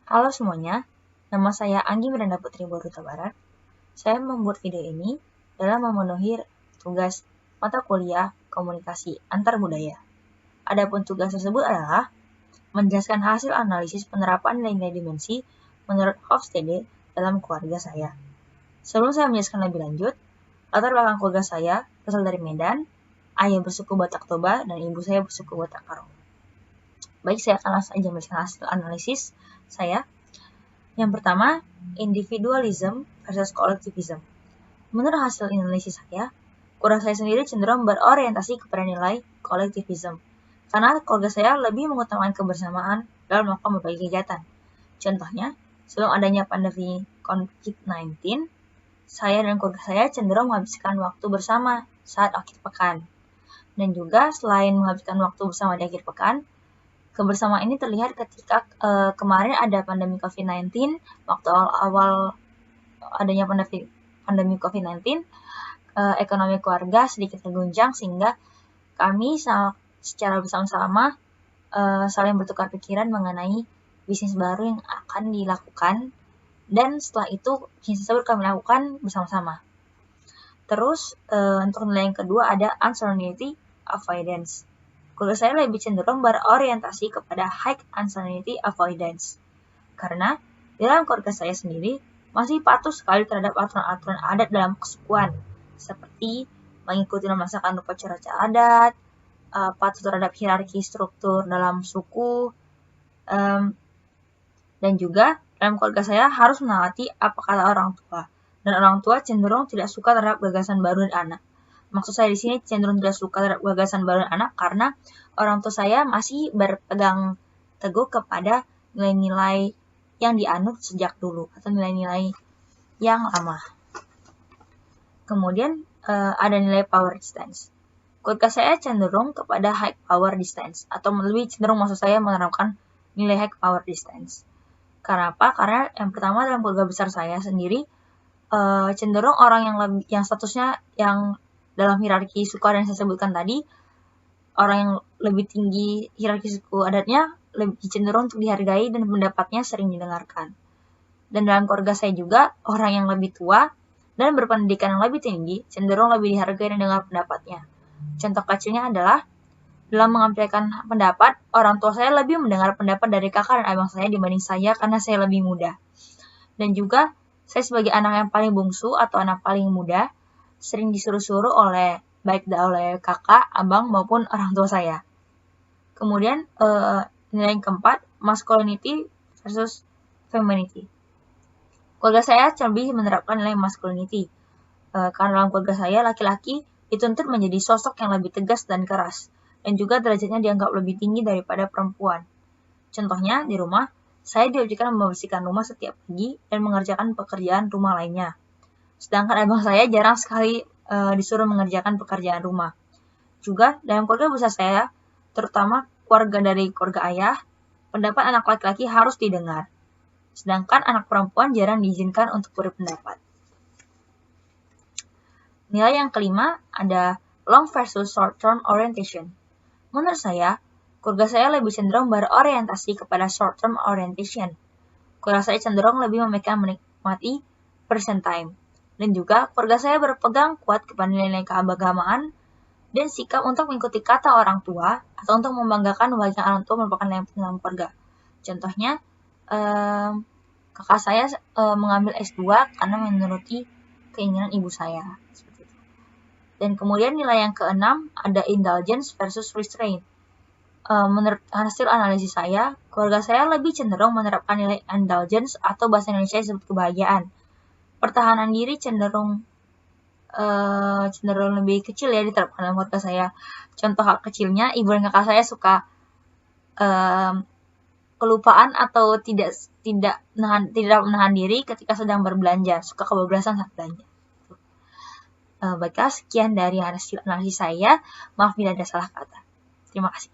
Halo semuanya, nama saya Anggi Miranda Putri Boruta Barat. Saya membuat video ini dalam memenuhi tugas mata kuliah komunikasi antar budaya. Adapun tugas tersebut adalah menjelaskan hasil analisis penerapan nilai-nilai dimensi menurut Hofstede dalam keluarga saya. Sebelum saya menjelaskan lebih lanjut, latar belakang keluarga saya berasal dari Medan, ayah bersuku Batak Toba, dan ibu saya bersuku Batak Karo. Baik, saya akan langsung saja menjelaskan hasil analisis saya. Yang pertama, individualism versus collectivism. Menurut hasil analisis saya, keluarga saya sendiri cenderung berorientasi kepada nilai collectivism, karena keluarga saya lebih mengutamakan kebersamaan dalam melakukan berbagai kegiatan. Contohnya, sebelum adanya pandemi COVID-19, saya dan keluarga saya cenderung menghabiskan waktu bersama saat akhir pekan. Dan juga selain menghabiskan waktu bersama di akhir pekan, kebersamaan ini terlihat ketika kemarin ada pandemi COVID-19, waktu awal adanya pandemi COVID-19, ekonomi keluarga sedikit terguncang sehingga kami secara bersama-sama saling bertukar pikiran mengenai bisnis baru yang akan dilakukan, dan setelah itu bisnis tersebut kami lakukan bersama-sama. Terus untuk nilai yang kedua ada uncertainty avoidance. Keluarga saya lebih cenderung berorientasi kepada high uncertainty avoidance. Karena di dalam keluarga saya sendiri masih patuh sekali terhadap aturan-aturan adat dalam kesukuan, seperti mengikuti melaksanakan upacara adat, patuh terhadap hierarki struktur dalam suku, dan juga dalam keluarga saya harus menaati apa kata orang tua. Dan orang tua cenderung tidak suka terhadap gagasan baru dari anak. Maksud saya di sini cenderung tidak suka terhadap gagasan baru anak karena orang tua saya masih berpegang teguh kepada nilai-nilai yang dianut sejak dulu atau nilai-nilai yang lama. Kemudian ada nilai power distance. Keluarga saya cenderung kepada high power distance atau lebih cenderung maksud saya menerapkan nilai high power distance. Karena apa? Karena yang pertama dalam keluarga besar saya sendiri cenderung orang yang statusnya yang dalam hierarki suku adat yang saya sebutkan tadi, orang yang lebih tinggi hierarki suku adatnya lebih cenderung untuk dihargai dan pendapatnya sering didengarkan. Dan dalam keluarga saya juga, orang yang lebih tua dan berpendidikan yang lebih tinggi cenderung lebih dihargai dan dengar pendapatnya. Contoh kecilnya adalah, dalam mengampilkan pendapat, orang tua saya lebih mendengar pendapat dari kakak dan abang saya dibanding saya karena saya lebih muda. Dan juga, saya sebagai anak yang paling bungsu atau anak paling muda, sering disuruh-suruh baik oleh kakak, abang, maupun orang tua saya. Kemudian, nilai yang keempat, masculinity versus femininity. Keluarga saya lebih menerapkan nilai masculinity. Karena dalam keluarga saya, laki-laki dituntut menjadi sosok yang lebih tegas dan keras, dan juga derajatnya dianggap lebih tinggi daripada perempuan. Contohnya, di rumah, saya diwajibkan membersihkan rumah setiap pagi dan mengerjakan pekerjaan rumah lainnya. Sedangkan abang saya jarang sekali disuruh mengerjakan pekerjaan rumah. Juga dalam keluarga besar saya, terutama dari keluarga ayah, pendapat anak laki-laki harus didengar. Sedangkan anak perempuan jarang diizinkan untuk berpendapat. Nilai yang kelima ada long versus short term orientation. Menurut saya, keluarga saya lebih cenderung berorientasi kepada short term orientation. Keluarga saya cenderung lebih menikmati present time. Dan juga keluarga saya berpegang kuat kepada nilai-nilai keagamaan dan sikap untuk mengikuti kata orang tua atau untuk membanggakan wajah orang tua merupakan nilai penting dalam keluarga. Contohnya, kakak saya mengambil S2 karena menuruti keinginan ibu saya. Seperti itu. Dan kemudian nilai yang keenam ada indulgence versus restraint. Menurut hasil analisis saya, keluarga saya lebih cenderung menerapkan nilai indulgence atau bahasa Indonesia disebut kebahagiaan. Pertahanan diri cenderung lebih kecil ya diterapkan dalam keluarga saya. Contoh hal kecilnya, ibu dan kakak saya suka kelupaan atau tidak menahan diri ketika sedang berbelanja, suka kebablasan saat belanja. Baiklah, sekian dari hasil analisis saya. Maaf bila ada salah kata. Terima kasih.